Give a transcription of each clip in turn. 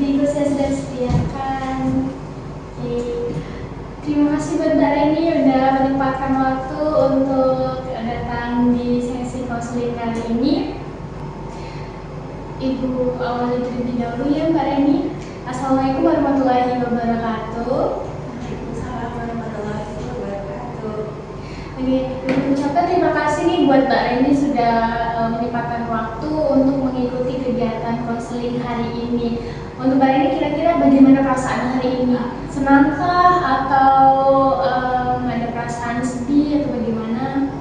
bungkus yang sudah disediakan. Oke. Terima kasih buat Mbak Reni udah menyempatkan waktu untuk datang di sesi konseling kali ini. Ibu awali terlebih dahulu ya Mbak Reni. Assalamualaikum warahmatullahi wabarakatuh. Waalaikumsalam warahmatullahi wabarakatuh. Oke, mengucapkan terima kasih nih buat Mbak Reni sudah menyempatkan waktu untuk mengikuti kegiatan konseling hari ini. Untuk Mbak Reni kira-kira bagaimana perasaan hari ini? Senangkah atau ada perasaan sedih atau bagaimana?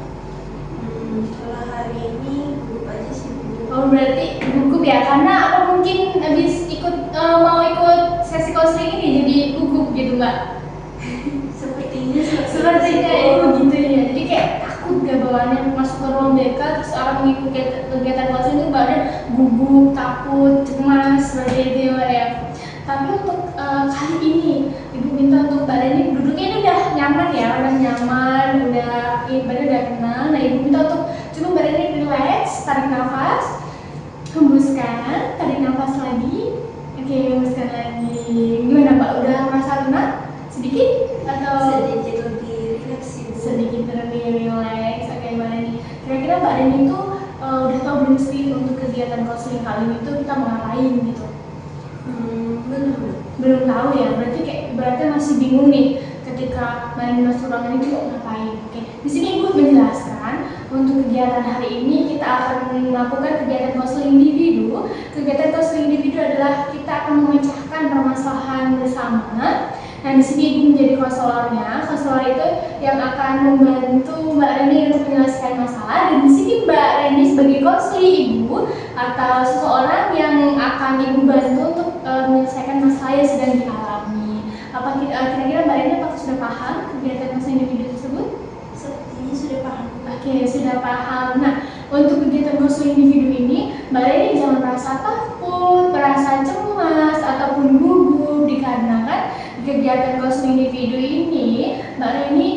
Kalau hari ini gugup aja sih Bu. Oh berarti gugup ya? Karena apa mungkin habis mau ikut sesi konseling ini jadi gugup gitu Mbak? Sepertinya itu gitu ya. Jadi kayak takut gak bawaannya masuk ke ruang BK terus akan mengikuti kegiatan konseling itu badan gugup, takut, cemas seperti itu ya Mbak ya. Tapi untuk kali ini Ibu minta untuk Mbak Reni duduknya ini udah nyaman ya, udah nyaman, badan udah kenal. Nah Ibu minta untuk coba Mbak Reni relax, tarik nafas, hembuskan, tarik nafas lagi. Oke, hembuskan lagi. Gimana Mbak? Udah merasa tenang? Sedikit? Atau sedikit lebih rileks sih Bu. sedikit lebih relax? Oke Mbak Reni. Kira-kira Mbak Reni itu udah tahu belum sih untuk kegiatan konseling kali ini tuh kita mau ngapain gitu? Belum tahu ya, berarti masih bingung nih ketika main masuk ruangan itu kok ngapain. Oke, di sini Ibu menjelaskan untuk kegiatan hari ini kita akan melakukan kegiatan konseling individu. Kegiatan konseling individu adalah kita akan memecahkan permasalahan bersama. Nah, di sini Ibu menjadi konselornya. Konselor itu yang akan membantu Mbak Reni untuk menyelesaikan masalah. Dan di sini Mbak Reni sebagai konselor Ibu atau seseorang yang akan Ibu bantu untuk menyelesaikan masalah yang sedang dialami. Apa kira-kira Mbak Reni apakah sudah paham kegiatan konseling individu tersebut? Sepertinya sudah paham. Oke, sudah paham. Nah, untuk kegiatan konseling individu ini, Mbak Reni jangan merasa takut, merasa cemas, ataupun gugup dikarenakan kegiatan konseling individu ini, Mbak Reni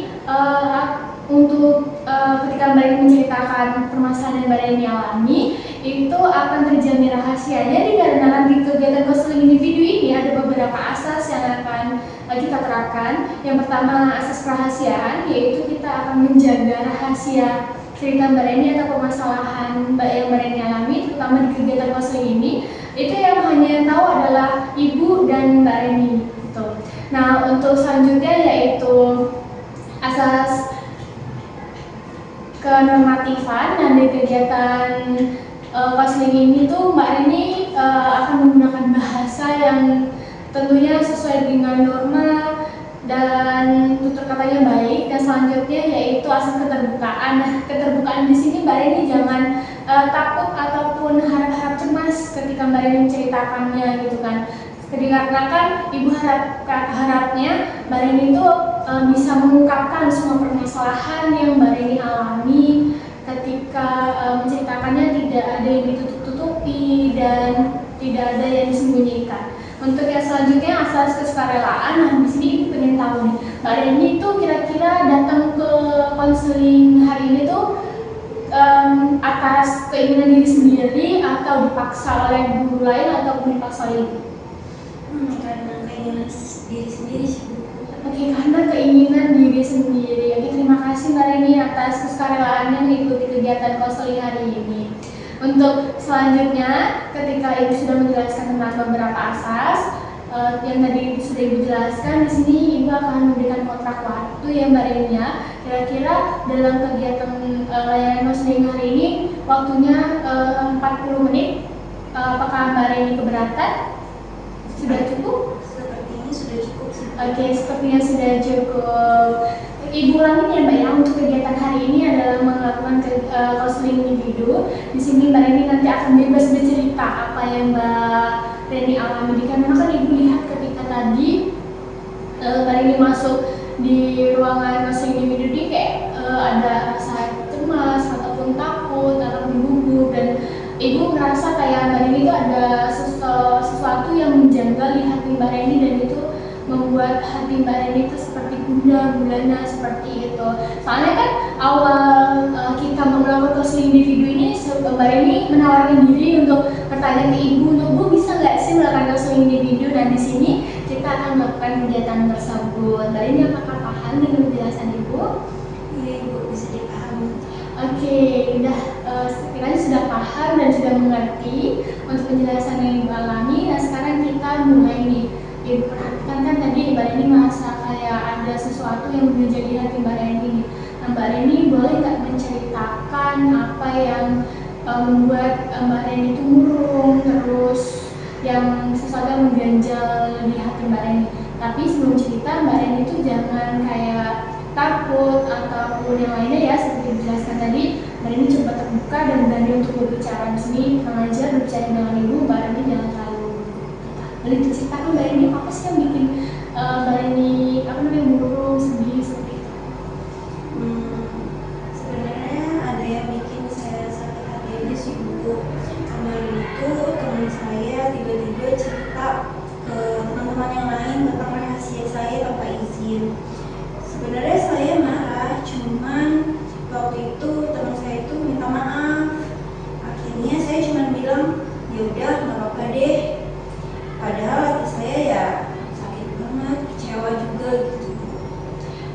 ketika Mbak Reni menceritakan permasalahan yang Mbak Reni alami, itu akan terjamin rahasianya dikarenakan di kegiatan konseling individu ini ada beberapa asas yang akan kita terapkan. Yang pertama asas kerahasiaan, yaitu kita akan menjaga rahasia cerita Mbak Reni atau permasalahan yang Mbak Reni alami, terutama di kegiatan konseling ini. Itu yang hanya tahu adalah Ibu dan Mbak Reni. Gitu. Nah, untuk selanjutnya yaitu asas kenormatifan. Dan di kegiatan konseling ini tuh Mbak Reni akan menggunakan bahasa yang tentunya sesuai dengan norma dan tutur katanya baik. Dan selanjutnya yaitu asas keterbukaan. Nah, keterbukaan di sini Mbak Reni jangan takut ataupun harap-harap cemas ketika Mbak Reni menceritakannya gitu kan. Dikarenakan Ibu harapnya Mbak Reni itu bisa mengungkapkan semua permasalahan yang Mbak Reni alami ketika menceritakannya, tidak ada yang ditutup-tutupi dan tidak ada yang disembunyikan. Untuk yang selanjutnya asas kesukarelaan. Nah, di sini Ibu pengen tahu nih, Mbak Reni itu kira-kira datang ke konseling hari ini tuh atas keinginan diri sendiri atau dipaksa oleh guru lain ataupun dipaksa oleh Ibu? Karena keinginan diri sendiri sih Bu. Oke, karena keinginan diri sendiri. Oke, terima kasih Mbak Reni atas kesukarelaannya mengikuti kegiatan konseling hari ini. Untuk selanjutnya, ketika Ibu sudah menjelaskan tentang beberapa asas yang tadi sudah Ibu jelaskan, di sini Ibu akan memberikan kontrak waktu ya Mbak Reni ya. Kira-kira dalam kegiatan layanan konseling hari ini waktunya 40 menit. Apakah Mbak Reni keberatan? Sudah cukup? Sepertinya sudah cukup sih. Oke, sepertinya sudah cukup. Ibu ulangin ya Mbak ya, untuk kegiatan hari ini adalah melakukan konseling individu. Di sini Mbak Reni nanti akan bebas bercerita apa yang Mbak Reni alami. Karena kan Ibu lihat ketika tadi Mbak Reni masuk di ruangan konseling individu ini kayak ada rasa cemas ataupun takut ataupun gugup, dan Ibu merasa kayak Mbak Reni itu ada sesuatu yang menjanggal di hati Mbak Reni, dan itu membuat hati Mbak Reni itu seperti gulana seperti itu. Soalnya kan awal kita melakukan konseling individu ini, Mbak Reni menawarkan diri untuk bertanya ke Ibu, untuk Bu bisa nggak sih melakukan konseling individu, dan di sini kita akan melakukan kegiatan tersebut. Mbak Rini, apakah paham dengan penjelasan Ibu? Iya Ibu, bisa dipahami. Oke, udah sekiranya sudah paham dan sudah mengerti untuk penjelasan yang Ibu alami. Nah, sekarang kita mulai nih. Ibu perhatikan kan tadi Mbak Rini merasa kayak ada sesuatu yang menjadi hati Mbak Rini nih. Nah, Mbak Rini boleh nggak menceritakan apa yang membuat Mbak Rini itu murung, terus yang sesuatu yang mengganjal di hati Mbak Rini. Tapi sebelum cerita, Mbak Rini itu jangan kayak takut ataupun yang lainnya ya, seperti dijelaskan tadi. Mbak Rini coba terbuka dan berani untuk berbicara di sini, mengajar berbicara dengan Ibu. Mbak Rini jangan terlalu boleh diceritakan Mbak Rini apa sih yang bikin Mbak Rini murung, sedih seperti itu? Sebenarnya ada yang bikin saya sakit hati aja sih Bu. Kemarin itu teman saya tiba-tiba cerita ke teman-teman yang lain tentang rahasia saya tanpa izin. Sebenarnya saya marah, cuman waktu itu teman saya itu minta maaf. Akhirnya saya cuma bilang, ya udah nggak apa-apa deh. Padahal hati saya ya sakit banget, kecewa juga gitu.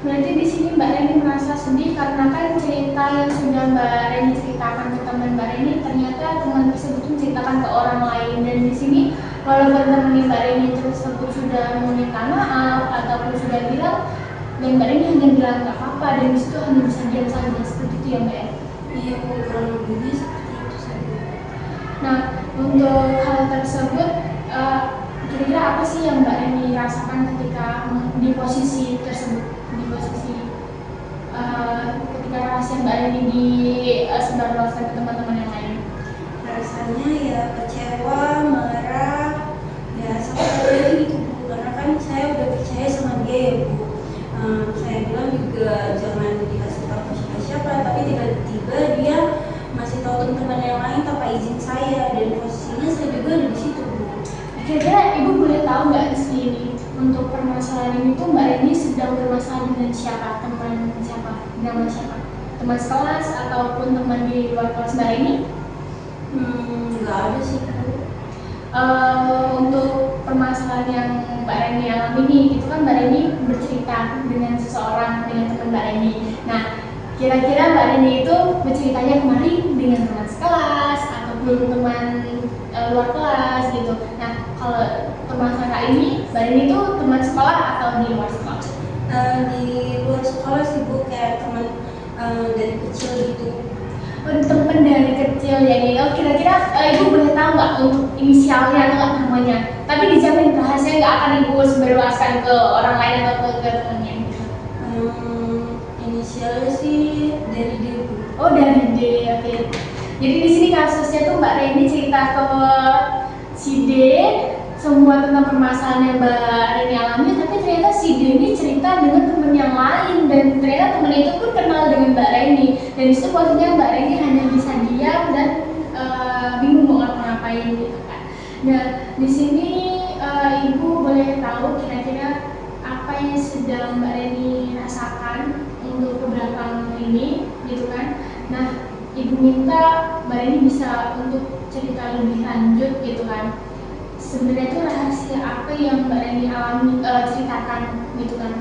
Berarti di sini Mbak Reni merasa sedih karena kan cerita yang sudah Mbak Reni ceritakan ke teman Mbak Reni, ternyata teman tersebut menceritakan ke orang lain. Dan di sini walaupun teman Mbak Reni tersebut sudah meminta maaf ataupun sudah bilang, dan Mbak Reni hanya bilang nggak apa-apa, dan di situ hanya bisa diam saja seperti itu ya Mbak. Iya Bu, kurang lebihnya seperti itu saja. Nah, untuk hal tersebut kira-kira apa sih yang Mbak Reni rasakan ketika di posisi tersebut, di posisi ketika rahasia Mbak Reni disebarluaskan ke teman-teman yang lain? Rasanya ya kecewa, marah, ya sampai aja gitu Bu. Karena kan saya udah percaya sama dia ya Bu. Saya bilang juga jangan dikasih tahu ke siapa-siapa, tapi tiba-tiba dia masih tahu teman-teman yang lain tanpa izin saya, dan posisinya saya juga ada di situ Bu. Kira-kira Ibu boleh tahu nggak di sini untuk permasalahan ini tuh Mbak Reni sedang bermasalah dengan siapa? Teman siapa? Dengan siapa? Teman sekelas ataupun teman di luar kelas Mbak Reni? Nggak ada sih Bu. Untuk permasalahan yang Mbak Reni alami nih, itu kan Mbak Reni bercerita dengan seseorang, dengan teman Mbak Reni. Nah, kira-kira Mbak Reni itu berceritanya kemarin dengan teman sekelas ataupun teman luar kelas gitu. Nah, kalau permasalahan ini Mbak Reni itu teman sekolah atau di luar sekolah? Di luar sekolah sih Bu, kayak teman dari kecil gitu. Teman dari kecil ya nih. Oh, kira-kira Ibu boleh tahu nggak untuk inisialnya atau namanya? Tapi dijamin rahasia nggak akan Ibu sebarluaskan ke orang lain atau ke temannya gitu. Inisialnya sih dari dia Bu. Oh, dari D, oke. Jadi di sini kasusnya tuh Mbak Reni cerita ke si D semua tentang permasalahan yang Mbak Reni alami, tapi ternyata si D ini cerita dengan teman yang lain, dan ternyata teman itu pun kenal dengan Mbak Reni. Dan disitu posisinya Mbak Reni hanya bisa diam dan bingung mau ngapain gitu kan. Nah, di sini Ibu boleh tahu kira-kira apa yang sedang Mbak Reni rasakan untuk beberapa ini gitu kan. Nah, Ibu minta Mbak Reni bisa untuk cerita lebih lanjut gitu kan. Sebenarnya itu rahasia apa yang Mbak Reni alami, ceritakan gitu kan.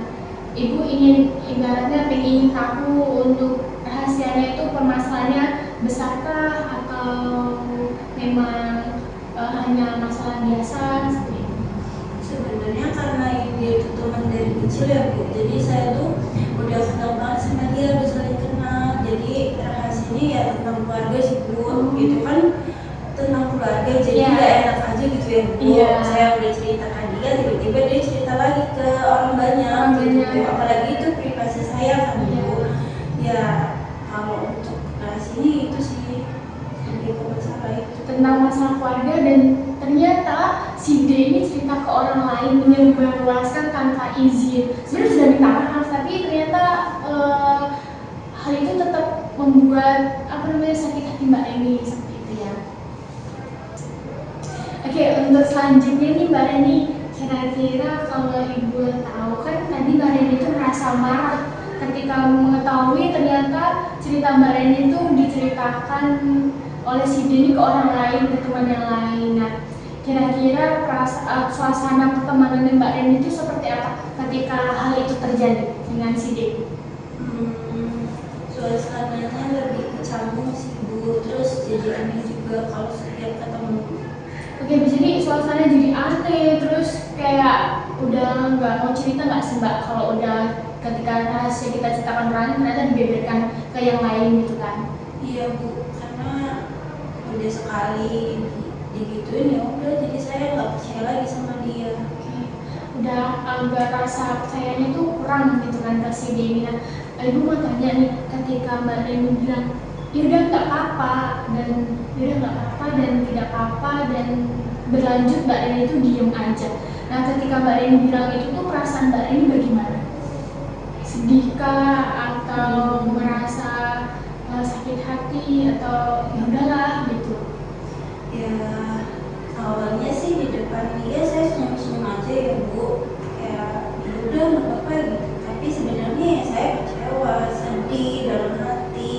Ibu ingin ibaratnya pengen tahu untuk rahasianya itu permasalahannya besarkah atau memang hanya masalah biasa seperti itu. Sebenarnya karena dia itu teman dari kecil ya Bu, jadi saya tuh udah kenal banget sama dia, udah saling kenal. Jadi rahasianya ya tentang keluarga sih Bu, gitu kan, tentang keluarga, jadi nggak enak aja gitu ya Bu. Saya udah cerita ke dia, tiba-tiba dia cerita lagi ke orang banyak gitu. Apalagi itu privasi saya kan Bu. Ya kalau untuk rahasianya itu sih lebih ke masalah itu, tentang masalah keluarga, dan ternyata si D ini cerita ke orang lain menyebarluaskan tanpa izin. Sebenarnya sudah minta maaf, tapi ternyata hal itu tetap membuat sakit hati Mbak Reni seperti itu ya. Oke, untuk selanjutnya nih Mbak Reni, kira-kira kalau Ibu tahu kan tadi Mbak Reni itu merasa marah ketika mengetahui ternyata cerita Mbak Reni itu diceritakan oleh si D ini ke orang lain, ke teman yang lain. Nah, kira-kira suasana pertemanan dengan Mbak Reni itu seperti apa ketika hal itu terjadi dengan si D? Suasananya lebih kecambung sih Bu, terus jadi aneh juga kalau setiap ketemu. Oke, jadi suasana jadi aneh, terus kayak udah nggak mau cerita nggak sih Mbak kalau udah ketika rahasia kita ceritakan Rani ternyata dibeberkan ke yang lain gitu kan? Iya Bu, karena udah sekali digituin ya udah, jadi saya nggak percaya lagi sama dia. Oke, udah agak rasa percayanya tuh kurang gitu kan ke si D ini. Nah, Ibu mau tanya nih, ketika Mbak Reni bilang yaudah nggak apa-apa dan yaudah nggak apa-apa dan tidak apa-apa dan berlanjut, Mbak Reni itu diem aja. Nah, ketika Mbak Reni bilang itu tuh perasaan Mbak Reni bagaimana? Sedihkah atau merasa sakit hati atau ya udahlah gitu? Ya awalnya sih di depan dia saya senyum-senyum aja ya Bu, kayak ya udah nggak apa-apa gitu. Tapi sebenarnya ya saya kecewa, sedih dalam hati.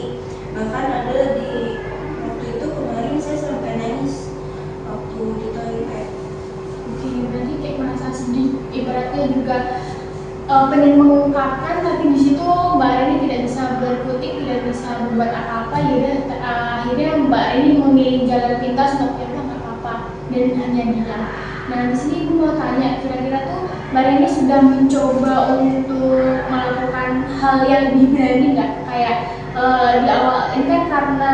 Bahkan ada di waktu itu kemarin saya sampai nangis waktu di toilet. Oke, berarti kayak merasa sedih, ibaratnya juga pengen mengungkapkan tapi di situ Mbak Reni tidak bisa berkutik, tidak bisa berbuat apa-apa. Yaudah akhirnya Mbak Reni memilih jalan pintas untuk ya udah nggak apa-apa dan hanya diam. Nah, di sini Ibu mau tanya, kira-kira tuh Mbak Reni sudah mencoba untuk melakukan hal yang lebih berani nggak? Kayak di awal ini kan karena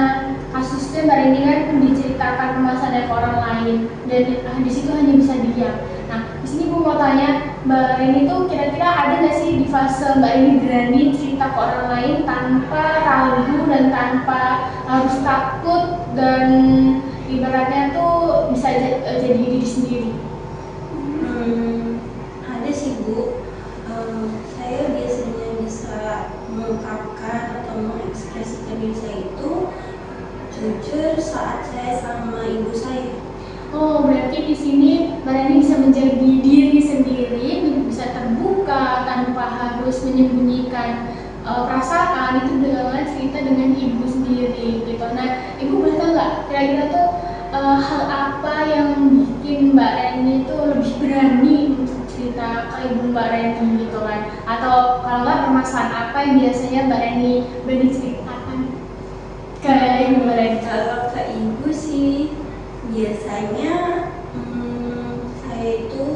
kasusnya Mbak Reni kan diceritakan permasalahan ke orang lain dan di situ hanya bisa diam. Nah, di sini Ibu mau tanya, Mbak Reni tuh kira-kira ada nggak sih di fase Mbak Reni berani cerita ke orang lain tanpa ragu dan tanpa harus takut dan ibaratnya tuh bisa jadi diri sendiri? Ada sih Bu. Saya biasanya bisa mengungkapkan atau mengekspresikan diri saya itu jujur saat saya sama ibu saya. Oh, berarti di sini Mbak Reni bisa menjadi diri sendiri, bisa terbuka tanpa harus menyembunyikan perasaan itu dengan cerita dengan ibu sendiri gitu. Nah, Ibu boleh tahu nggak kira-kira tuh hal apa yang bikin Mbak Reni itu lebih berani untuk cerita ke ibu Mbak Reni gitu kan? Atau kalau nggak permasalahan apa yang biasanya Mbak Reni berani ceritakan ke ibu Mbak Reni? Kalau ke ibu sih biasanya saya itu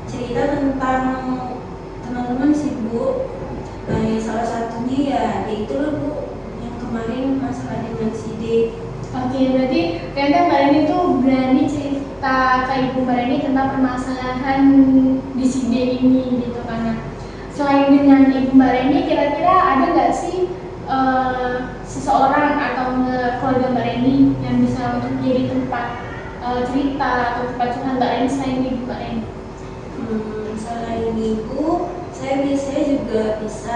cerita tentang teman-teman sih Bu. Salah satunya ya itu loh Bu, yang kemarin masalah dengan si D. Oke, berarti kayaknya Mbak Reni tuh berani cerita ke ibu Mbak Reni tentang permasalahan di si D ini gitu kan. Nah, selain dengan ibu Mbak Reni, kira-kira ada nggak sih seseorang atau keluarga Mbak Reni yang bisa untuk jadi tempat cerita atau tempat curhat Mbak Reni selain ibu Mbak Reni? Selain ibu, saya biasanya juga bisa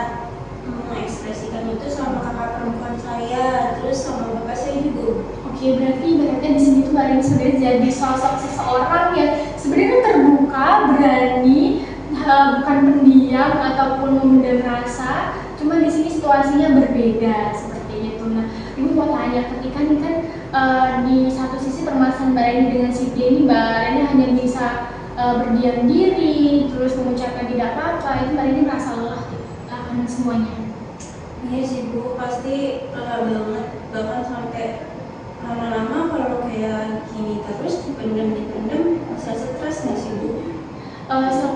mengekspresikan itu sama kakak perempuan saya, terus sama bapak saya juga. Oke, berarti ibaratnya di sini tuh Mbak Reni sudah jadi sosok seseorang yang sebenarnya terbuka, berani, bukan pendiam ataupun memendam rasa. Cuma di sini situasinya berbeda seperti itu. Nah, Ibu mau tanya, ketika ini kan di satu sisi permasalahan Mbak Reni dengan si D ini, Mbak Reni hanya bisa berdiam diri, terus mengucapkan tidak apa-apa, itu Mbak Reni merasa lelah akan semuanya. Iya sih Bu, pasti lelah banget, bahkan sampai lama-lama kalau kayak gini terus dipendam bisa stres nggak sih Bu?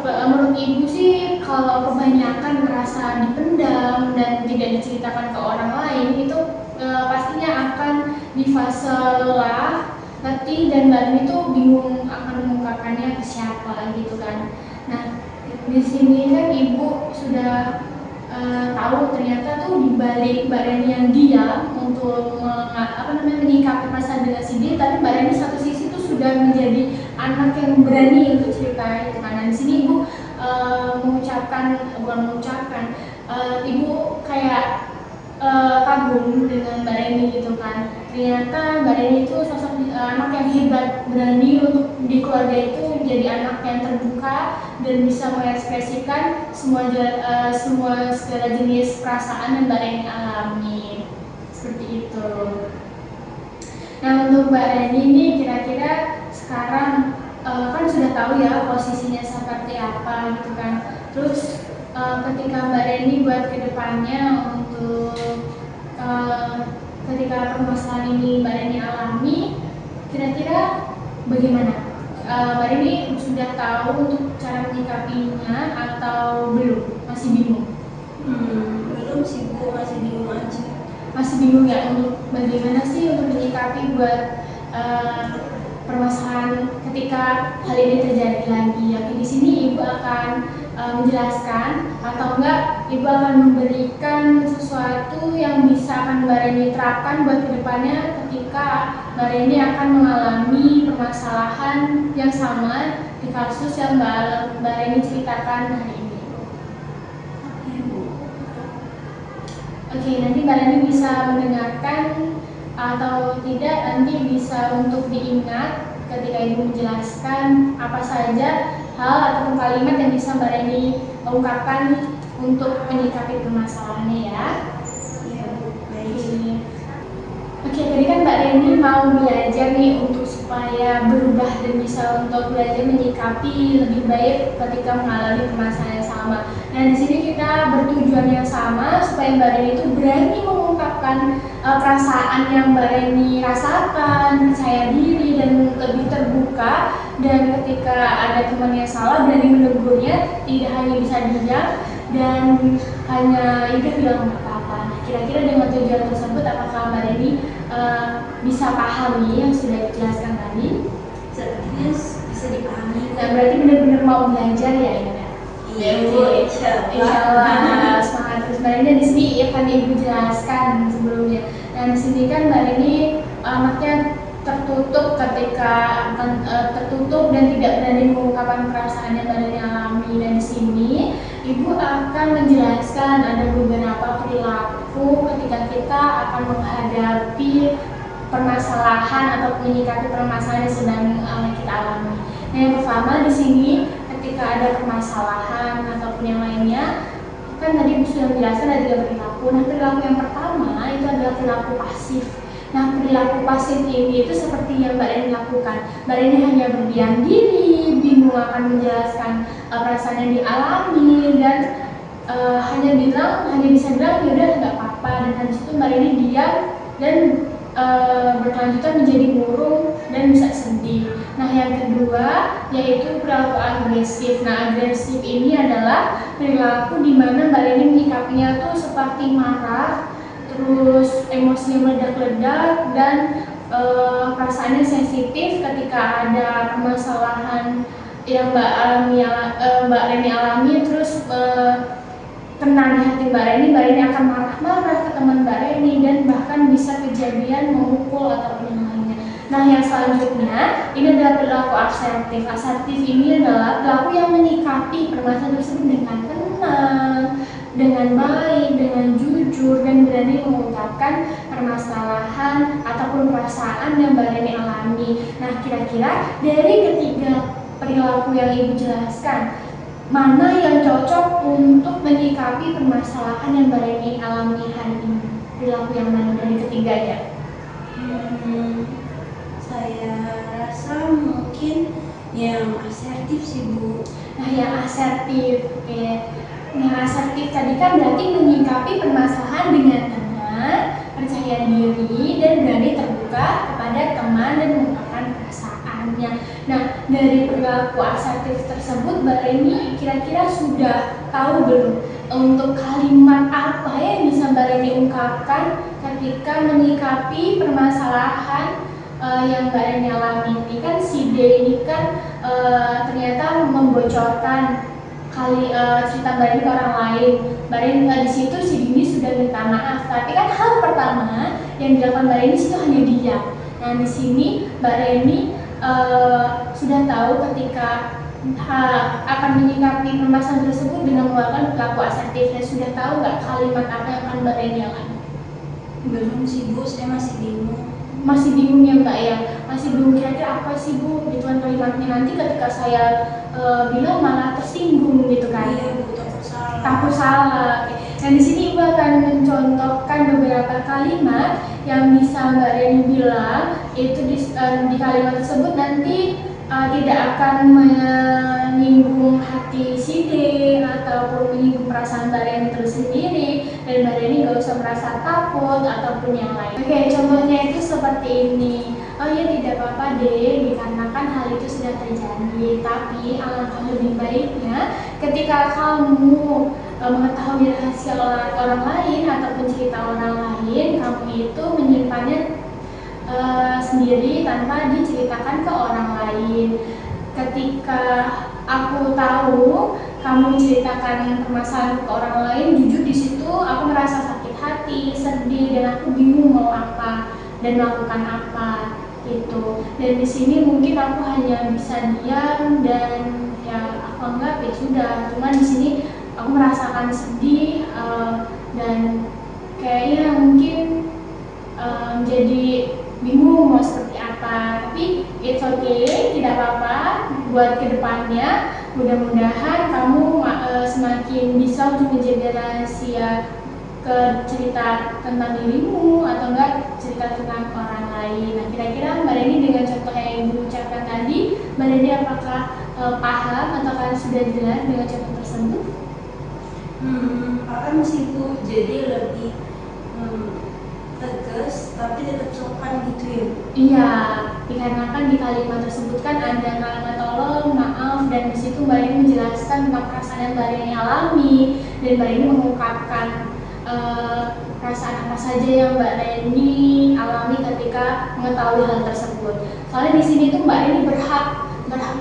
Menurut Ibu sih kalau kebanyakan merasa dipendam dan tidak diceritakan ke orang lain itu pastinya akan di fase lelah, letih, dan Mbak Reni itu bingung akan mengungkapkannya ke siapa gitu kan. Nah, di sini kan Ibu sudah tahu ternyata tuh di balik Mbak Reni yang diam untuk menyikapi masalah dengan si D, tapi Mbak Reni satu sisi tuh sudah menjadi anak yang berani untuk cerita itu kan. Nah, di sini Ibu Ibu kayak kagum dengan Mbak Reni gitu kan. Ternyata Mbak Reni itu sosok anak yang hebat, berani untuk di keluarga itu jadi anak yang terbuka dan bisa mengekspresikan semua segala jenis perasaan yang Mbak Reni alami seperti itu. Nah, untuk Mbak Reni ini kira-kira sekarang kan sudah tahu ya posisinya seperti apa gitu kan. Terus ketika Mbak Reni buat kedepannya untuk ketika permasalahan ini Mbak Reni alami, kira-kira bagaimana? Mbak Reni sudah tahu untuk cara menyikapinya atau belum? Masih bingung? Belum sih Bu, masih bingung aja. Masih bingung ya untuk bagaimana sih untuk menyikapi buat permasalahan ketika hal ini terjadi lagi. Di sini Ibu akan menjelaskan atau enggak Ibu akan memberikan sesuatu yang bisa akan Mbak Reni terapkan buat kedepannya ketika Mbak Reni akan mengalami permasalahan yang sama di kasus yang Mbak Reni ceritakan hari ini. Oke, nanti Mbak Reni bisa mendengarkan atau tidak, nanti bisa untuk diingat ketika Ibu menjelaskan apa saja hal atau kalimat yang bisa Mbak Reni ungkapkan untuk menyikapi permasalahannya ya. Iya Bu, baik. Oke, tadi kan Mbak Reni mau belajar nih untuk supaya berubah dan bisa untuk belajar menyikapi lebih baik ketika mengalami permasalahan yang sama. Nah, di sini kita bertujuan yang sama supaya Mbak Reni itu berani mengungkapkan perasaan yang Mbak Reni rasakan, percaya diri dan lebih terbuka, dan ketika ada teman yang salah berani menegurnya, tidak hanya bisa diam dan hanya itu bilang nggak apa-apa. Nah, kira-kira dengan tujuan tersebut apakah Mbak Reni bisa pahami yang sudah dijelaskan tadi? Sepertinya bisa dipahami. Nah, berarti benar-benar mau belajar ya ini ya? Iya Bu, Insyaallah semangat terus. Mbak Reni di sini akan Ibu jelaskan sebelumnya. Nah, di sini kan Mbak Reni anaknya tertutup ketika tertutup dan tidak berani mengungkapkan perasaan yang Mbak Reni alami. Dan di sini Ibu akan menjelaskan ada beberapa perilaku ketika kita akan menghadapi permasalahan atau menyikapi permasalahan yang sedang kita alami. Nah, yang pertama di sini ketika ada permasalahan ataupun yang lainnya, kan tadi Ibu sudah menjelaskan ada 3 perilaku. Nah, perilaku yang pertama itu adalah perilaku pasif. Nah, perilaku pasif ini itu seperti yang Mbak Reni lakukan. Mbak Reni hanya berdiam diri, bingung akan menjelaskan perasaan yang dialami, dan hanya bisa bilang ya udah nggak apa-apa, dan habis itu Mbak Reni diam dan berkelanjutan menjadi murung dan bisa sedih. Nah, yang kedua yaitu perilaku agresif. Nah, agresif ini adalah perilaku di mana Mbak Reni menyikapinya tuh seperti marah, terus emosinya meledak-ledak, dan perasaannya sensitif ketika ada permasalahan yang Mbak Reni alami, terus kena di hati Mbak Reni akan marah-marah ke teman Mbak Reni dan bahkan bisa kejadian memukul ataupun yang lainnya. Nah, yang selanjutnya ini adalah perilaku asertif. Asertif ini adalah perilaku yang menyikapi permasalahan tersebut dengan tenang, dengan baik, dengan jujur, dan berani mengungkapkan permasalahan ataupun perasaan yang Mbak Reni alami. Nah, kira-kira dari ketiga perilaku yang Ibu jelaskan, mana yang cocok untuk menyikapi permasalahan yang Mbak Reni alami hari ini? Perilaku yang mana dari ketiganya? Saya rasa mungkin yang asertif sih Bu. Nah, yang asertif, oke. Yang asertif tadi kan berarti menyikapi permasalahan dengan tenang, percaya diri, dan berani terbuka kepada teman dan mengungkapkan perasaannya. Nah, dari perilaku asertif tersebut, Mbak Reni kira-kira sudah tahu belum untuk kalimat apa yang bisa Mbak Reni ungkapkan ketika menyikapi permasalahan yang Mbak Reni alami ini? Kan si D ini kan ternyata membocorkan cerita Mbak Reni ke orang lain. Mbak Reni di situ si Dini sudah minta maaf, tapi kan hal pertama yang dilakukan Mbak Reni itu hanya diam. Nah, di sini Mbak Reni sudah tahu ketika akan menyikapi permasalahan tersebut dengan melakukan perilaku asertif, dan sudah tahu nggak kalimat apa yang akan Mbak Reni alami? Belum sih Bu, saya masih bingung. Masih bingung ya Mbak ya? Masih bingung kira-kira apa sih Bu gituan kalimatnya, nanti ketika saya bilang malah tersinggung gitu kan? Iya Bu, takut salah. Takut salah. Dan di sini Ibu akan mencontohkan beberapa kalimat yang bisa Mbak Reni bilang itu di kalimat tersebut nanti tidak akan menyinggung hati si D ataupun menyinggung perasaan Mbak Reni tersendiri, dan Mbak Reni nggak usah merasa takut ataupun yang lain. Oke, contohnya itu seperti ini. Oh ya, tidak apa-apa deh, dikarenakan hal itu sudah terjadi, tapi alangkah lebih baiknya ketika kamu mengetahui rahasia orang lain ataupun cerita orang lain, kamu itu menyimpannya sendiri tanpa diceritakan ke orang lain. Ketika aku tahu kamu menceritakan permasalahan ke orang lain, jujur di situ aku merasa sakit hati, sedih, dan aku bingung mau apa dan melakukan apa gitu. Dan di sini mungkin aku hanya bisa diam dan ya aku anggap ya sudah. Cuman di sini aku merasakan sedih dan kayaknya mungkin jadi bingung mau seperti apa, tapi it's okay, tidak apa-apa. Buat kedepannya mudah-mudahan kamu semakin bisa untuk menjaga rahasia ke cerita tentang dirimu atau enggak cerita tentang orang lain. Nah, kira-kira Mbak Reni dengan contoh yang Ibu ucapkan tadi, Mbak Reni apakah paham atau kan sudah jelas dengan contoh tersebut? Paham sih Bu, jadi lebih tegas tapi tetap sopan gitu ya? Iya, dikarenakan di kalimat tersebut kan ada kalimat tolong, maaf, dan di situ Mbak Reni menjelaskan tentang perasaan yang Mbak Reni alami, dan Mbak Reni mengungkapkan perasaan apa saja yang Mbak Reni alami ketika mengetahui hal tersebut. Soalnya di sini tuh Mbak Reni berhak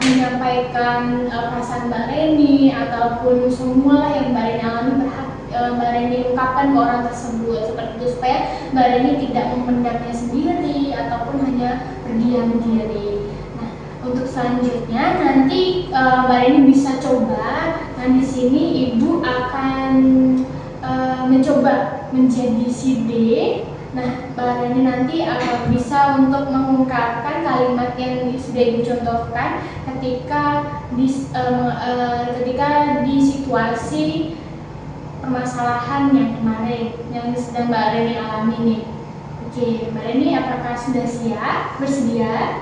menyampaikan perasaan Mbak Reni ataupun semua yang Mbak Reni alami, berhak Mbak Reni ungkapkan ke orang tersebut seperti itu, supaya Mbak Reni tidak memendamnya sendiri ataupun hanya berdiam diri. Nah, untuk selanjutnya nanti Mbak Reni bisa coba. Nah, di sini Ibu akan mencoba menjadi si D. Nah, Mbak Reni nanti bisa untuk mengungkapkan kalimat yang sudah Ibu contohkan ketika di situasi permasalahan yang kemarin yang sedang Mbak Reni alami nih. Oke, Mbak Reni apakah sudah siap? Bersedia?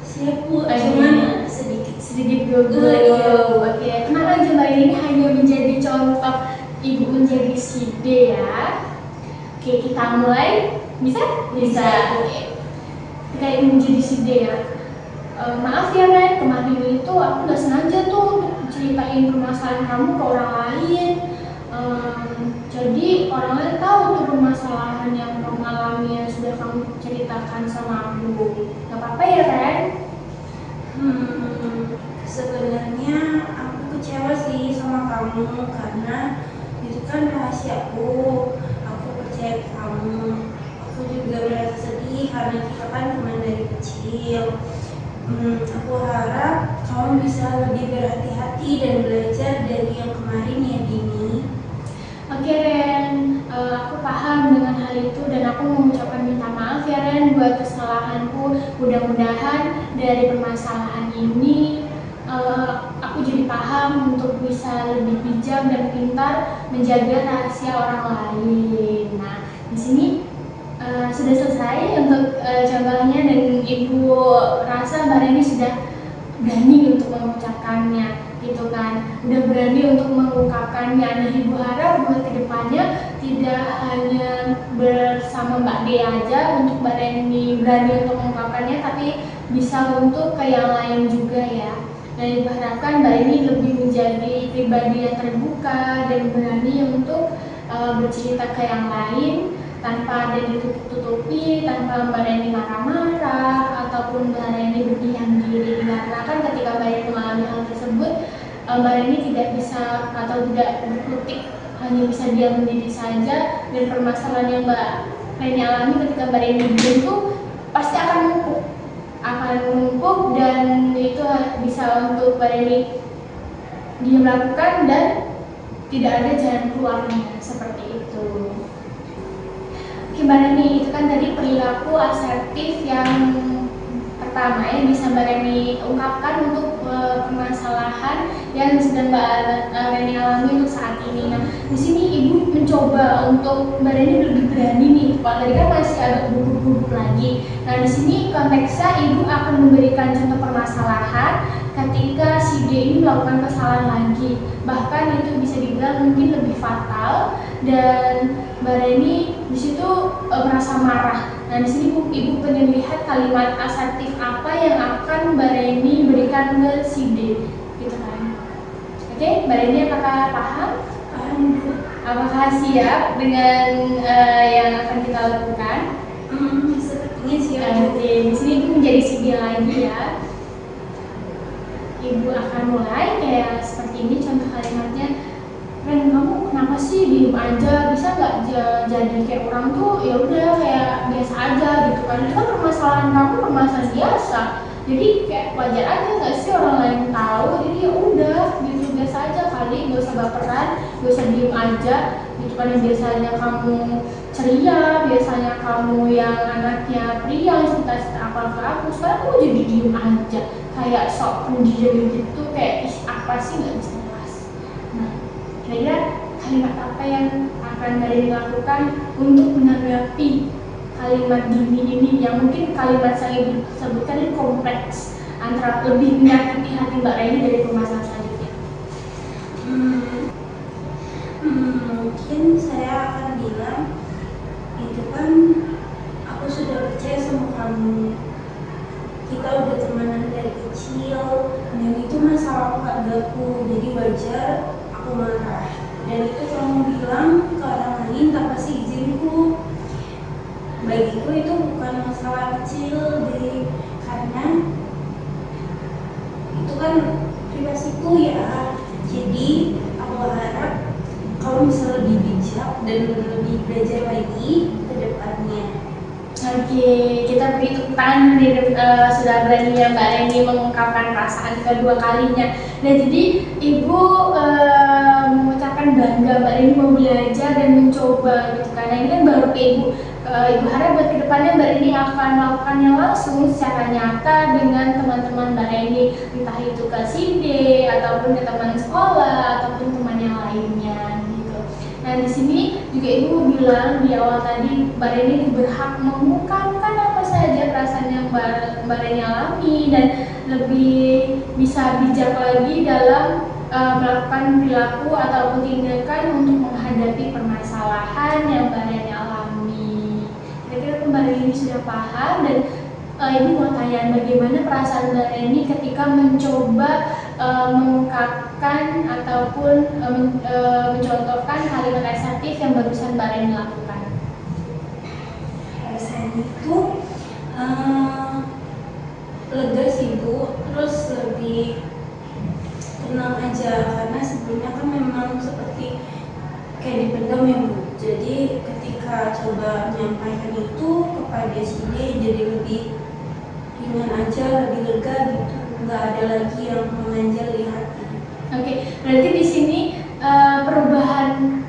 Siap Bu, cuman sedikit gugup. Oke, tenang aja Mbak Reni, ini hanya menjadi contoh Ibu menjadi si D ya. Oke, kita mulai. Bisa? Bisa. Oke. Ketika Ibu menjadi si D ya. Maaf ya Ren, kemarin itu aku nggak sengaja tuh ceritain permasalahan kamu ke orang lain. Jadi orang lain tahu tuh permasalahan yang kamu alami yang sudah kamu ceritakan sama aku. Gak apa-apa ya Ren? Sebenarnya aku kecewa sih sama kamu karena itu kan rahasiaku. Aku percaya ke kamu. Aku juga merasa sedih karena kita kan teman dari kecil. Aku harap kamu bisa lebih berhati-hati dan belajar dari yang kemarin ya Dini. Oke Ren, aku paham dengan hal itu dan aku mengucapkan minta maaf ya Ren buat kesalahanku. Mudah-mudahan dari permasalahan ini aku jadi paham untuk bisa lebih bijak dan pintar menjaga rahasia orang lain. Nah, di sini sudah selesai untuk contohnya dan Ibu rasa Mbak Reni sudah berani untuk mengucapkannya gitu kan, udah berani untuk mengungkapkannya. Nah, Ibu harap buat kedepannya tidak hanya bersama Mbak D aja untuk Mbak Reni berani untuk mengungkapkannya, tapi bisa untuk ke yang lain juga ya. Dan Ibu harapkan Mbak Reni lebih menjadi pribadi yang terbuka dan berani untuk bercerita ke yang lain tanpa ada ditutup-tutupi, tanpa Mbak Reni marah-marah ataupun Mbak Reni berdiam diri. Karena kan ketika Mbak Reni mengalami hal tersebut, Mbak Reni tidak bisa atau tidak berkutik, hanya bisa diam diri saja, dan permasalahan yang Mbak Reni alami ketika Mbak Reni diam itu pasti akan menumpuk dan itu bisa untuk Mbak Reni diam lakukan dan tidak ada jalan keluarnya seperti itu. Mbak Reni, itu kan tadi perilaku asertif yang pertama yang bisa Mbak Reni ungkapkan untuk permasalahan yang sedang Mbak Reni alami untuk saat ini. Nah, di sini Ibu mencoba untuk Mbak Reni lebih berani nih. Kalau tadi kan masih agak gugup-gugup lagi. Nah, di sini konteksnya Ibu akan memberikan contoh permasalahan ketika si D ini melakukan kesalahan lagi. Bahkan itu bisa dibilang mungkin lebih fatal dan Mbak Reni di situ merasa marah. Nah, di sini Ibu pengen lihat kalimat asertif apa yang akan Mbak Reni berikan ke si D, gitu kan? Oke, Mbak Reni apakah paham? Paham, Bu. Apakah siap dengan yang akan kita lakukan? Sepertinya siap. Oke, di sini Ibu menjadi si D lagi ya. Ibu akan mulai kayak seperti ini contoh kalimatnya. Ren, kamu kenapa sih diem aja? Bisa nggak jadi kayak orang tuh ya udah kayak biasa aja gitu kan? Itu kan permasalahan kamu permasalahan biasa. Jadi kayak wajar aja nggak sih orang lain tahu? Jadi ya udah gitu biasa aja kali, nggak usah baperan, nggak usah diem aja. Gitu kan yang biasanya kamu ceria, biasanya kamu yang anaknya pria yang cerita-cerita apa ke aku, sekarang kamu jadi diem aja, kayak sok pendiam gitu, kayak apa sih nggak bisa jelas. Nah, kira-kira kalimat apa yang akan Mbak Reni lakukan untuk menanggapi kalimat gini ini yang mungkin kalimat saya sebutkan ini kompleks antara lebih menyakiti hati Mbak Reni dari permasalahan selanjutnya? Mungkin saya akan bilang itu kan aku sudah percaya sama kamu, kita udah temenan dari kecil dan itu masalah keluargaku, jadi wajar aku marah. Dan itu kamu bilang ke orang lain tanpa seizinku. Bagiku itu bukan masalah kecil deh, karena itu kan privasiku ya. Jadi aku harap kamu bisa lebih bijak dan lebih belajar lagi ke depannya. Oke, kita beri tepuk tangan sudah beraninya Mbak Reni mengungkapkan perasaan kedua kalinya. Nah, jadi Ibu mengucapkan bangga Mbak Reni mau belajar dan mencoba gitu kan. Nah, ini kan baru Ibu. Ibu harap buat kedepannya Mbak Reni akan melakukannya langsung secara nyata dengan teman-teman Mbak Reni, entah itu ke SID ataupun ke teman sekolah ataupun teman yang lainnya gitu. Nah, di sini juga Ibu bilang di awal tadi Mbak Reni berhak mengungkapkan apa saja perasaan yang Mbak Reni alami dan lebih bisa bijak lagi dalam melakukan perilaku ataupun tindakan untuk menghadapi permasalahan yang Mbak Reni alami. Kira-kira Mbak Reni sudah paham dan Ibu mau tanya bagaimana perasaan Mbak Reni ketika mencoba mengungkapkan ataupun mencontohkan kalimat asertif yang barusan Mbak Reni lakukan. Rasanya itu lega sih Bu, terus lebih tenang aja karena sebelumnya kan memang seperti kayak dipendam ya Bu. Jadi ketika coba menyampaikan itu kepada si D jadi lebih ringan aja, lebih lega gitu, nggak ada lagi yang menganjal di hati. Oke, berarti di sini perubahan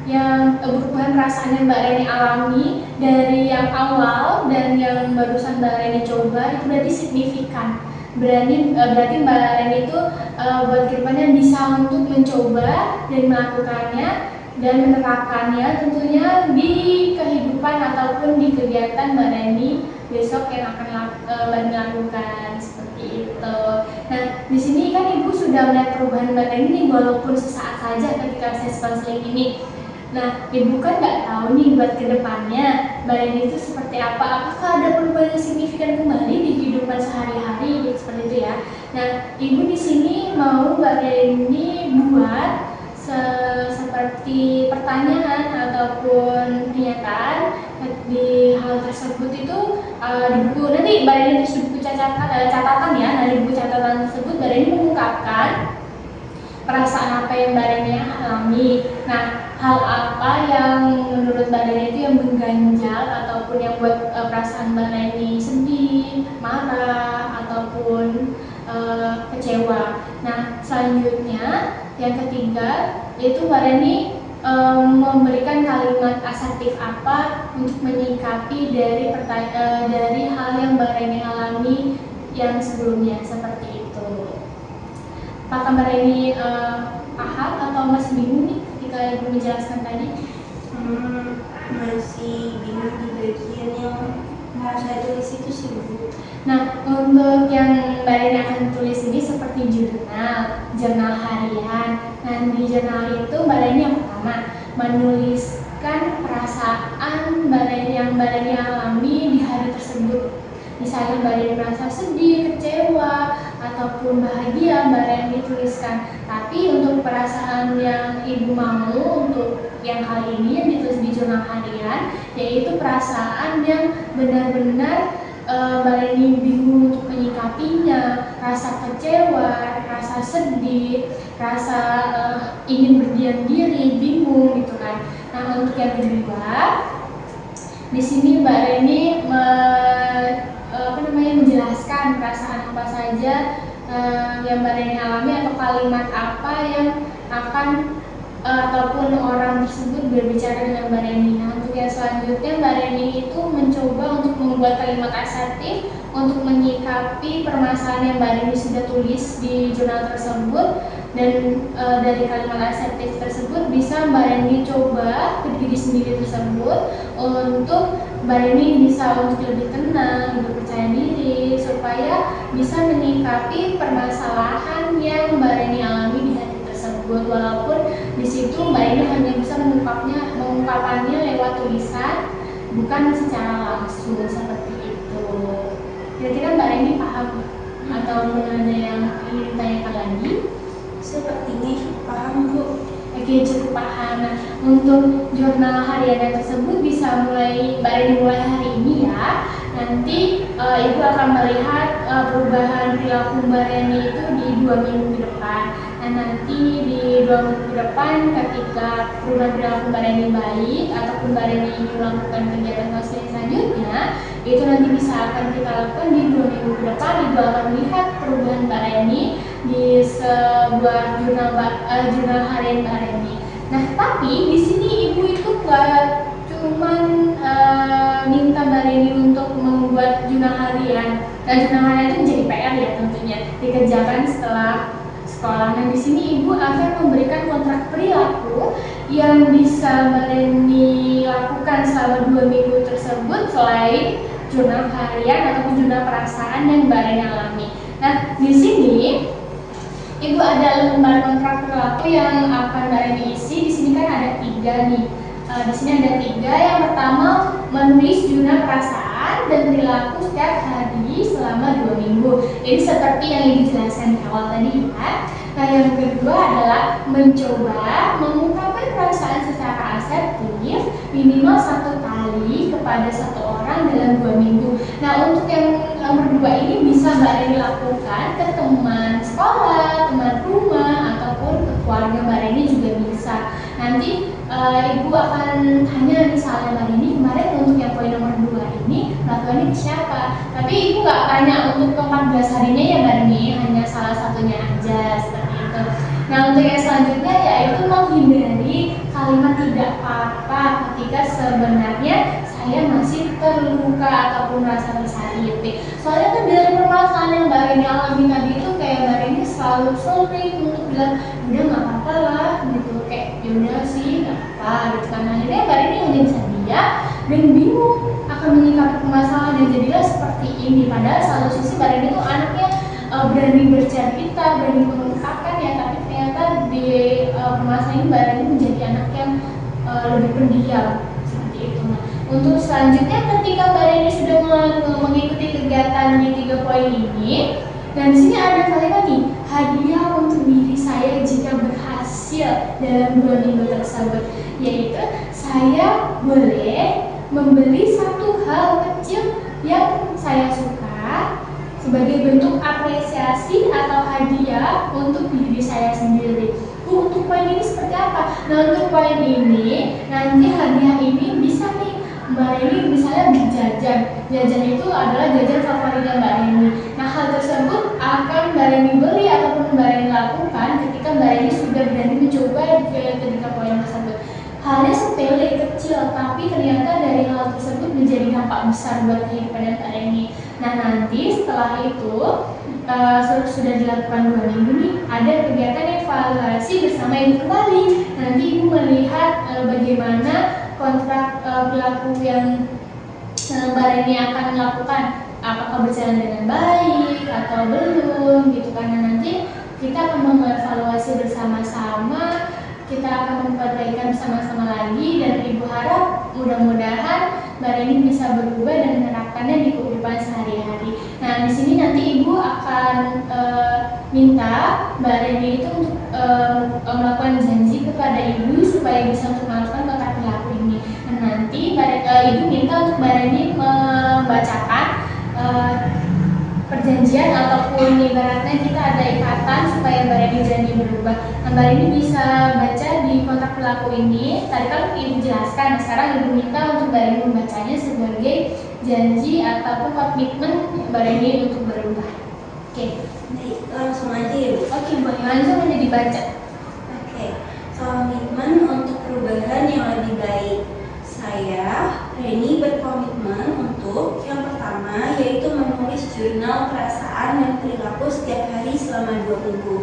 perasaan yang Mbak Reni alami dari yang awal dan yang barusan Mbak Reni coba itu berarti signifikan. Berarti Mbak Reni itu buat kedepannya bisa untuk mencoba dan melakukannya dan menerapkannya tentunya di kehidupan ataupun di kegiatan Mbak Reni besok yang akan Mbak Reni lakukan seperti itu. Nah, di sini kan Ibu sudah melihat perubahan Mbak Reni walaupun sesaat saja ketika sesi konseling ini. Nah, Ibu kan nggak tahu nih buat kedepannya Mbak Reni itu seperti apa. Apakah ada perubahan yang signifikan kembali di kehidupan sehari-hari seperti itu ya? Nah, Ibu di sini mau Mbak Reni buat seperti pertanyaan ataupun pernyataan di hal tersebut itu di buku nanti Mbak Reni tulis di buku catatan ya. Nah, di buku catatan tersebut Mbak Reni mengungkapkan perasaan apa yang Mbak Reni alami. Nah, hal apa yang menurut Mbak Reni itu yang mengganjal ataupun yang buat perasaan Mbak Reni sedih, marah ataupun kecewa. Nah, selanjutnya yang ketiga yaitu Mbak Reni memberikan kalimat asertif apa untuk menyikapi dari hal yang Mbak Reni alami yang sebelumnya seperti itu. Apakah Mbak Reni paham atau masih bingung nih ketika Ibu menjelaskan tadi? Masih bingung di bagian yang mau saya tulis itu sih Bu. Nah, untuk yang Mbak Reni akan tulis ini seperti jurnal harian. Nah, di jurnal itu Mbak Reni yang pertama menuliskan perasaan Mbak Reni yang Mbak Reni alami di hari tersebut. Misalnya Mbak Reni merasa sedih, kecewa, ataupun bahagia, Mbak Reni tuliskan. Tapi untuk perasaan yang Ibu mau untuk yang kali ini yang ditulis di jurnal harian, yaitu perasaan yang benar-benar Mbak Reni bingung untuk menyikapinya, rasa kecewa, rasa sedih, rasa ingin berdiam diri, bingung gitu kan. Nah, untuk yang kedua, di sini Mbak Reni menjelaskan perasaan apa saja yang Mbak Reni alami atau kalimat apa yang akan ataupun orang tersebut berbicara dengan Mbak Reni. Nah, untuk yang selanjutnya Mbak Reni itu mencoba untuk membuat kalimat asertif untuk menyikapi permasalahan yang Mbak Reni sudah tulis di jurnal tersebut, dan dari kalimat asertif tersebut bisa Mbak Reni coba ke diri sendiri tersebut untuk Mbak Reni bisa untuk lebih tenang, lebih percaya diri, supaya bisa menyikapi permasalahan yang Mbak Reni alami di hari tersebut. Walaupun di situ Mbak Reni hanya bisa mengungkapkannya lewat tulisan, bukan secara langsung seperti itu. Kira-kira Mbak Reni paham atau ada yang ingin ditanyakan lagi? Sepertinya paham Bu. Oke, cukup paham. Nah, untuk jurnal harian tersebut bisa Mbak Reni mulai hari ini ya. Nanti Ibu akan melihat perubahan perilaku Mbak Reni itu di 2 minggu ke depan. Nah, nanti di 2 minggu ke depan ketika perubahan perilaku Mbak Reni baik ataupun Mbak Reni ingin melakukan kegiatan konseling selanjutnya, itu nanti bisa akan kita lakukan di 2 minggu ke depan. Ibu akan melihat perubahan Mbak Reni di sebuah jurnal harian Mbak Reni. Nah, tapi di sini Ibu itu nggak cuman minta Mbak Reni untuk membuat jurnal harian. Dan jurnal harian itu menjadi PR ya tentunya, dikerjakan setelah sekolah. Nah, di sini Ibu akan memberikan kontrak perilaku yang bisa Mbak Reni lakukan selama 2 minggu tersebut selain jurnal harian ataupun jurnal perasaan yang Mbak Reni alami. Nah, di sini Ibu ada lembar kontrak perilaku yang akan Mbak Reni isi. Di sini kan ada 3 nih. Di sini ada 3. Yang pertama, menulis jurnal perasaan dan perilaku setiap hari selama 2 minggu. Ini seperti yang Ibu jelaskan di awal tadi ya. Nah, yang kedua adalah mencoba mengungkapkan perasaan secara asertif minimal 1 kali kepada 1 orang dalam 2 minggu. Nah, untuk yang nomor 2 ini bisa Mbak Reni lakukan ke teman sekolah, teman rumah, ataupun ke keluarga Mbak Reni juga bisa. Nanti Ibu akan tanya misalnya Mbak Reni kemarin untuk yang poin nomor 2 ini melakukannya ke siapa. Tapi Ibu nggak tanya untuk ke 14 harinya ya Mbak Reni, hanya salah satunya aja seperti itu. Nah, untuk yang selanjutnya yaitu menghindari kalimat tidak apa-apa ketika sebenarnya saya masih terluka ataupun merasa tersakiti. Soalnya kan dari permasalahan yang Mbak Reni alami tadi itu kayak Mbak Reni selalu sering untuk bilang udah nggak apa-apa lah gitu, kayak yaudah sih nggak apa gitu kan. Akhirnya Mbak Reni hanya bisa diam dan bingung akan menyikapi permasalahan dan jadilah seperti ini. Padahal satu sisi Mbak Reni itu anaknya berani bercerita, berani mengungkapkan ya, tapi ternyata di permasalahan ini Mbak Reni menjadi anak yang lebih pendiam seperti itu. Nah, untuk selanjutnya ketika Mbak Reni sudah mengikuti kegiatan di 3 poin ini, dan di sini ada kalimat nih, hadiah untuk diri saya jika berhasil dalam 2 minggu tersebut, yaitu saya boleh membeli 1 hal kecil yang saya suka sebagai bentuk apresiasi atau hadiah untuk diri saya sendiri. Untuk poin ini seperti apa? Nah, untuk poin ini nanti hadiah ini bisa nih Mbak Reni misalnya berjajan. Jajan itu adalah jajan favoritnya Mbak Reni. Nah, hal tersebut akan Mbak Reni beli ataupun Mbak Reni lakukan ketika Mbak Reni sudah berani mencoba ketika poin tersebut. Halnya sepele kecil, tapi ternyata dari hal tersebut menjadi dampak besar buat kehidupan Mbak Reni. Nah nanti setelah itu sudah dilakukan 2 minggu nih, ada kegiatan evaluasi bersama ibu kembali. Nanti ibu melihat bagaimana kontrak perilaku yang Mbak Reni akan lakukan, apakah berjalan dengan baik atau belum gitu. Karena nanti kita akan mengevaluasi bersama-sama, kita akan memperbaikan bersama-sama lagi, dan ibu harap mudah-mudahan Mbak Reni bisa berubah dan menerapkannya di kehidupan sehari-hari. Nah di sini nanti ibu akan minta Mbak Reni itu untuk melakukan janji kepada ibu supaya bisa untuk melakukan kontrak perilaku ini. Dan nanti ibu minta untuk Mbak Reni membacakan perjanjian ataupun ibaratnya kita ada ikatan supaya Mbak Reni janji berubah. Nah, Mbak Reni bisa baca di kontrak perilaku ini. Tadi kan ibu jelaskan, sekarang ibu minta untuk Mbak Reni membacanya sebagai janji ataupun komitmen Mbak Reni untuk berubah. Oke. Baik, langsung aja ya Bu. Oke, boleh langsung aja dibaca. Oke, komitmen untuk perubahan yang lebih baik. Saya, Reni, berkomitmen untuk yang pertama yaitu menulis jurnal perasaan dan perilaku setiap hari selama 2 minggu.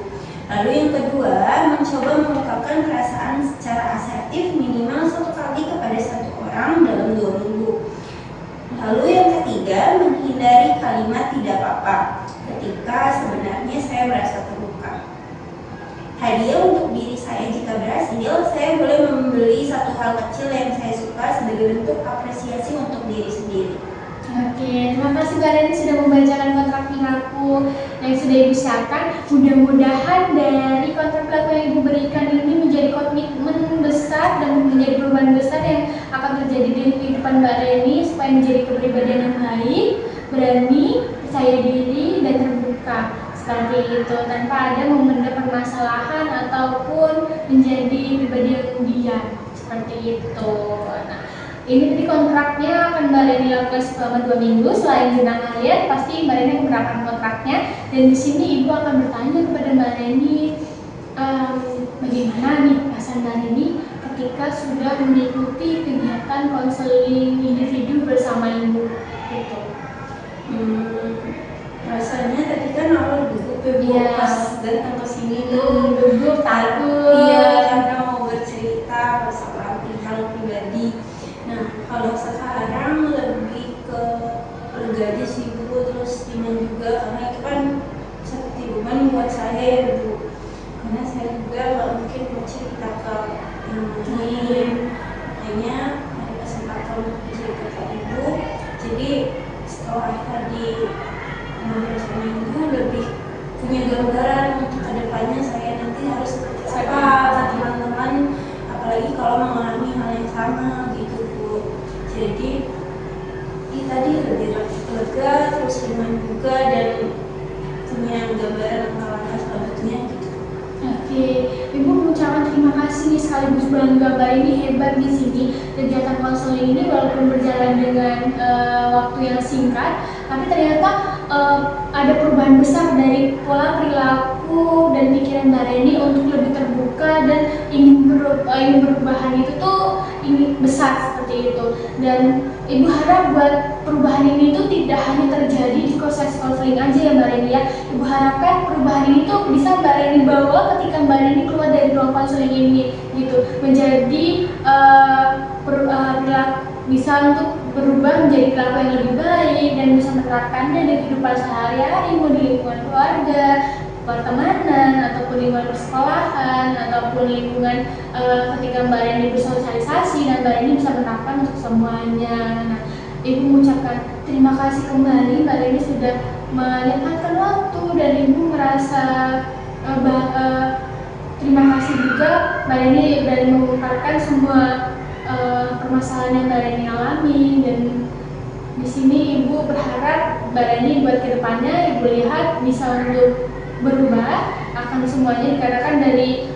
Lalu yang kedua, mencoba mengungkapkan perasaan secara asertif minimal 1 kali kepada 1 orang dalam 2 minggu. Lalu yang ketiga, menghindari kalimat tidak apa-apa ketika sebenarnya saya merasa terluka. Hadiah untuk diri saya jika berhasil, saya boleh membeli 1 hal kecil yang saya suka sebagai bentuk apresiasi untuk diri sendiri. Oke, terima kasih Mbak Reni sudah membacakan kontrak perilaku yang sudah ibu siapkan. Mudah-mudahan dari kontrak perilaku yang ibu berikan ini menjadi komitmen besar dan menjadi perubahan besar yang akan terjadi di kehidupan Mbak Reni supaya menjadi kepribadian yang baik, berani, percaya diri, dan terbuka. Seperti itu, tanpa ada memendam permasalahan ataupun menjadi pribadi yang diam. Seperti itu. Nah, ini tadi kontraknya akan Mbak Reni lakukan selama 2 minggu. Selain jenang harian, pasti Mbak Reni menerapkan kontraknya. Dan di sini ibu akan bertanya kepada Mbak Reni, bagaimana nih perasaan Mbak Reni ketika sudah mengikuti kegiatan konseling individu bersama ibu. Gitu. Rasanya tadi kan awal gugup ya, pas datang ke sini tuh gugup, takut. Iya, karena mau bercerita masalah hal pribadi. Nah, kalau sekarang lebih ke lega aja sih Bu, terus ringan juga karena itu kan seperti beban buat saya ya Bu. Karena saya juga nggak mungkin mau cerita ke yang lain. Makanya ada kesempatan untuk cerita ke Ibu. Jadi setelah tadi ngobrol sama Ibu lebih punya gambaran untuk kedepannya saya nanti harus seperti apa ke teman-teman, apalagi kalau mengalami hal yang sama gitu Bu. Jadi ini tadi lebih lega, terus ringan juga, dan punya gambaran langkah-langkah selanjutnya gitu. Oke, Ibu mengucapkan terima kasih nih, sekaligus bangga Mbak ini hebat di sini. Kegiatan konseling ini walaupun berjalan dengan waktu yang singkat, tapi ternyata ada perubahan besar dari pola perilaku dan pikiran Mbak Reni untuk lebih terbuka dan ingin perubahan itu tuh ingin besar seperti itu. Dan Ibu harap buat perubahan ini tuh tidak hanya terjadi di proses konseling aja ya Mbak Reni ya. Ibu harapkan perubahan ini tuh bisa Mbak Reni bawa ketika Mbak Reni keluar dari ruang konseling ini gitu, menjadi bisa untuk berubah menjadi perilaku yang lebih baik dan bisa menerapkannya di kehidupan sehari-hari, mau di lingkungan keluarga, pertemanan, ataupun lingkungan persekolahan, ataupun lingkungan ketika Mbak Reni bersosialisasi, dan Mbak Reni bisa menerapkan untuk semuanya. Nah, Ibu mengucapkan terima kasih kembali Mbak Reni sudah menyempatkan waktu, dan Ibu merasa terima kasih juga Mbak Reni dari mengungkapkan semua permasalahan yang Mbak Reni alami. Dan di sini Ibu berharap Mbak Reni buat kedepannya Ibu lihat bisa untuk berubah akan semuanya, dikatakan dari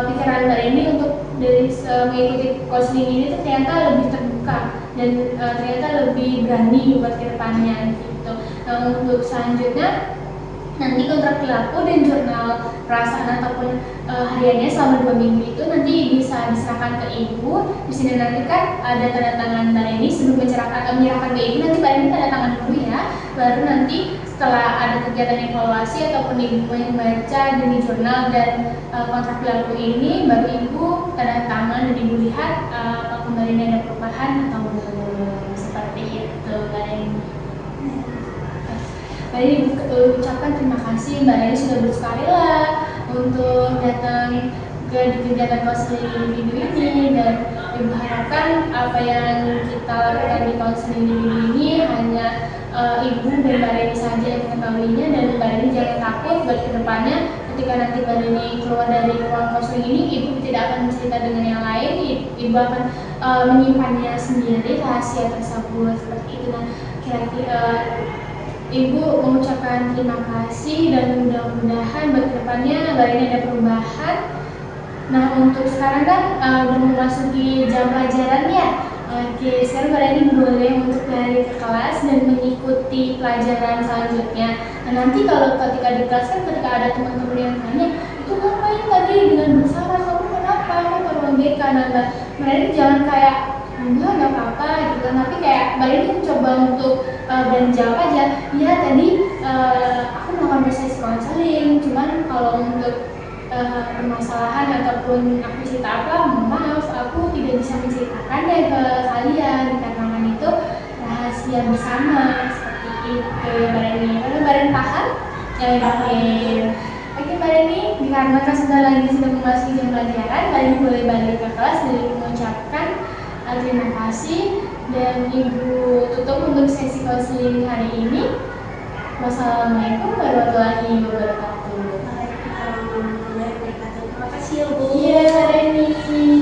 pikiran Mbak Reni untuk dari mengikuti konseling ini tuh ternyata lebih terbuka dan ternyata lebih berani buat kedepannya gitu. Nah, untuk selanjutnya nanti kontrak perilaku dan jurnal perasaan ataupun hariannya selama 2 minggu itu nanti bisa diserahkan ke ibu. Di sini nanti kan ada tanda tangan Mbak Reni sebelum menyerahkan ke ibu, nanti Mbak Reni tanda tangan dulu ya, baru nanti setelah ada kegiatan evaluasi ataupun ibu yang membaca di jurnal dan kontrak perilaku ini, baru ibu tanda tangan dan ibu lihat apakah Mbak Reni ada perubahan atau belum, seperti itu Mbak Reni. Mbak Reni ucapkan terima kasih Mbak Reni sudah bersukarela untuk datang ke kegiatan konseling individu ini, dan ibu harapkan apa yang kita lakukan di konseling individu ini hanya ibu dan Mbak Reni saja yang mengetahuinya, dan Mbak Reni jangan takut buat kedepannya ketika nanti Mbak Reni keluar dari ruang konseling ini, ibu tidak akan bercerita dengan yang lain, ibu akan menyimpannya sendiri rahasia tersebut seperti itu. Nah, kira-kira Ibu mengucapkan terima kasih dan mudah-mudahan kedepannya Mbak Reni ada perubahan. Nah, untuk sekarang kan udah memasuki jam pelajaran ya. Oke, sekarang Mbak Reni boleh untuk balik ke kelas dan mengikuti pelajaran selanjutnya. Nah, nanti kalau ketika di kelas kan ketika ada teman-teman yang tanya, itu ngapain tadi dengan bersama, kamu kenapa, kamu ke ruang BK? Nah, Mbak Reni jangan kayak enggak apa-apa gitu kan, tapi kayak Mbak Reni mencoba untuk dan jawab aja, ya tadi aku melakukan proses konseling, cuman kalau untuk permasalahan ataupun aku cerita apa, maaf aku tidak bisa menceritakannya ke kalian karena itu rahasia bersama, seperti itu ya Mbak Reni. Karena Mbak Reni paham? Ya oke Mbak Reni, dikarenakan sudah memasuki jam pelajaran, Mbak Reni boleh balik ke kelas dan mengucapkan terima kasih, dan ibu tutup untuk sesi konseling hari ini. Wassalamualaikum warahmatullahi wabarakatuh. Waalaikumsalam warahmatullahi wabarakatuh. Terima kasih ya Bu. Iya, Reni.